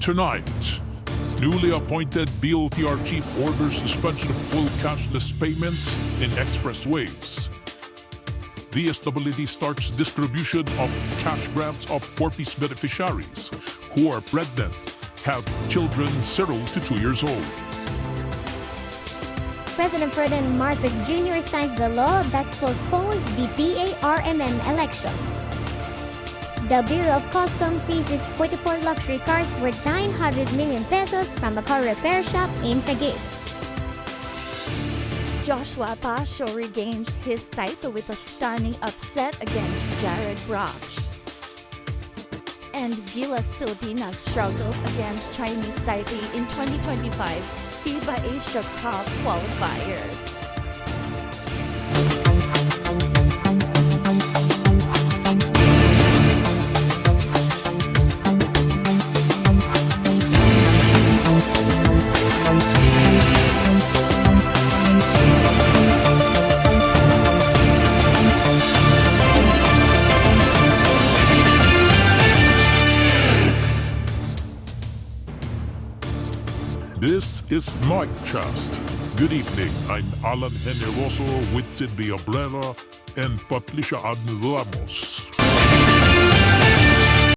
Tonight, newly appointed BLTR chief orders suspension of full cashless payments in expressways. DSWD starts distribution of cash grants of 4-piece beneficiaries who are pregnant, have children 0 to 2 years old. President Ferdinand Marcos Jr. signs the law that postpones the PARMM elections. The Bureau of Customs seizes 44 luxury cars worth 900 million pesos from a car repair shop in Taguig. Joshua Pasio regains his title with a stunning upset against Jared Brox. And Gilas Pilipinas struggles against Chinese Taipei in 2025 FIBA Asia Cup qualifiers. This is Nightcast. Good evening. I'm Alan Generoso with Cindy Abrera and Patricia Adn Ramos.